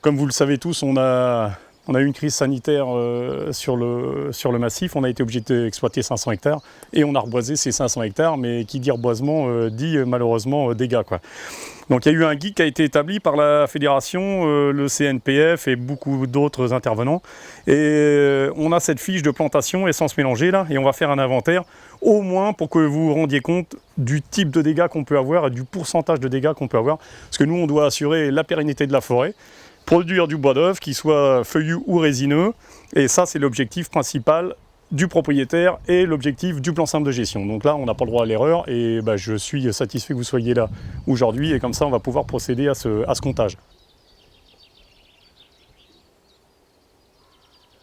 Comme vous le savez tous, on a eu une crise sanitaire sur le massif. On a été obligé d'exploiter 500 hectares et on a reboisé ces 500 hectares. Mais qui dit reboisement dit malheureusement dégâts, quoi. Donc il y a eu un guide qui a été établi par la fédération, le CNPF et beaucoup d'autres intervenants. Et on a cette fiche de plantation essence mélangée là et on va faire un inventaire au moins pour que vous vous rendiez compte du type de dégâts qu'on peut avoir et du pourcentage de dégâts qu'on peut avoir. Parce que nous, on doit assurer la pérennité de la forêt, produire du bois d'œuvre, qu'il soit feuillu ou résineux. Et ça, c'est l'objectif principal du propriétaire et l'objectif du plan simple de gestion. Donc là, on n'a pas le droit à l'erreur et je suis satisfait que vous soyez là aujourd'hui et comme ça, on va pouvoir procéder à ce comptage.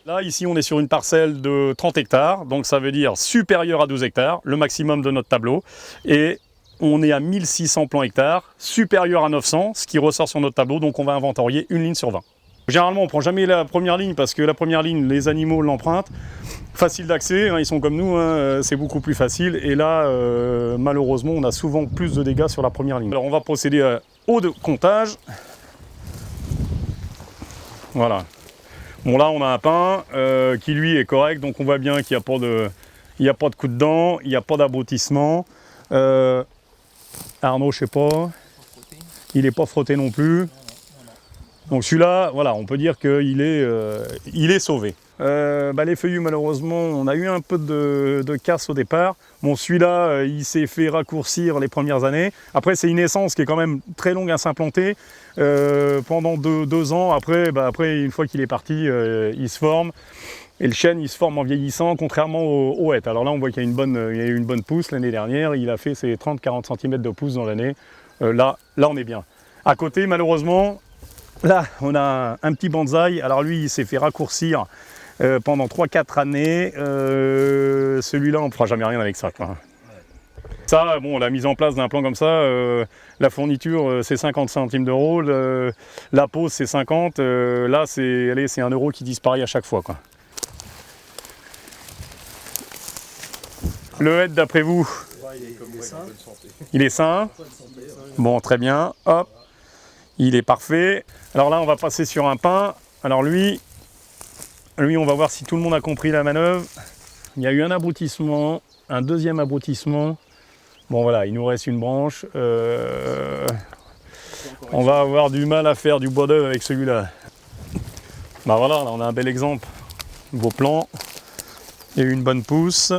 Là, ici, on est sur une parcelle de 30 hectares, donc ça veut dire supérieur à 12 hectares, le maximum de notre tableau. Et on est à 1600 plans hectares, supérieur à 900, ce qui ressort sur notre tableau, donc on va inventorier une ligne sur 20. Généralement, on ne prend jamais la première ligne parce que la première ligne, les animaux l'empruntent. Facile d'accès, hein, ils sont comme nous, hein, c'est beaucoup plus facile. Et là, malheureusement, on a souvent plus de dégâts sur la première ligne. Alors, on va procéder au comptage. Voilà. Bon, là, on a un pin qui, lui, est correct. Donc, on voit bien qu'il n'y a pas de coup de dent, il n'y a pas d'abrutissement. Arnaud, je sais pas. Il n'est pas frotté non plus. Donc celui-là, voilà, on peut dire qu'il est sauvé. Les feuillus, malheureusement, on a eu un peu de casse au départ. Bon, celui-là, il s'est fait raccourcir les premières années. Après, c'est une essence qui est quand même très longue à s'implanter. Pendant deux ans, après, une fois qu'il est parti, il se forme. Et le chêne, il se forme en vieillissant, contrairement au hêtre. Alors là, on voit qu'il y a eu une bonne pousse l'année dernière. Il a fait ses 30-40 cm de pousse dans l'année. Là, on est bien. À côté, malheureusement, là, on a un petit bonsaï. Alors lui, il s'est fait raccourcir pendant 3-4 années. Celui-là, on ne fera jamais rien avec ça, quoi. Ça, bon, la mise en place d'un plan comme ça, la fourniture, c'est 50 centimes d'euros. La pose, c'est 50. Là, c'est 1 euro qui disparaît à chaque fois, quoi. Le hêtre, d'après vous, il est sain. Bon, très bien. Hop, il est parfait. Alors là, on va passer sur un pin. Alors lui, on va voir si tout le monde a compris la manœuvre. Il y a eu un abrutissement, un deuxième abrutissement. Bon voilà, il nous reste une branche. On va avoir du mal à faire du bois d'œuvre avec celui-là. Voilà, là on a un bel exemple. Beau plan. Il y a eu une bonne pousse.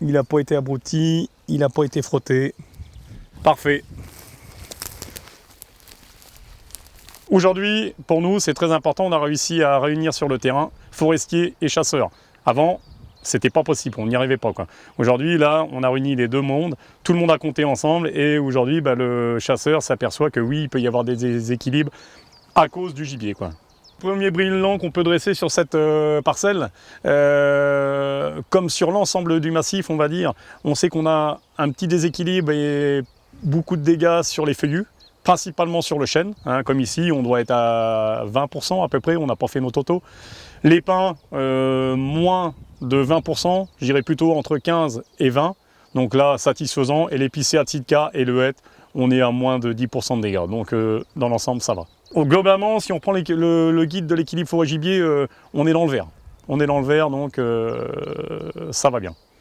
Il n'a pas été abruti, il n'a pas été frotté. Parfait. Aujourd'hui, pour nous, c'est très important, on a réussi à réunir sur le terrain forestiers et chasseurs. Avant, c'était pas possible, on n'y arrivait pas, quoi. Aujourd'hui, là, on a réuni les deux mondes, tout le monde a compté ensemble et aujourd'hui, le chasseur s'aperçoit que oui, il peut y avoir des déséquilibres à cause du gibier, quoi. Premier bilan qu'on peut dresser sur cette parcelle, comme sur l'ensemble du massif, on va dire, on sait qu'on a un petit déséquilibre et beaucoup de dégâts sur les feuillus, principalement sur le chêne, hein, comme ici, on doit être à 20% à peu près, on n'a pas fait nos totaux. Les pins, moins de 20%, je dirais plutôt entre 15 et 20, donc là, satisfaisant, et l'épicéa de Sitka et le hêtre, on est à moins de 10% de dégâts, donc dans l'ensemble, ça va. Globalement, si on prend le guide de l'équilibre forêt-gibier, on est dans le vert. On est dans le vert, donc ça va bien.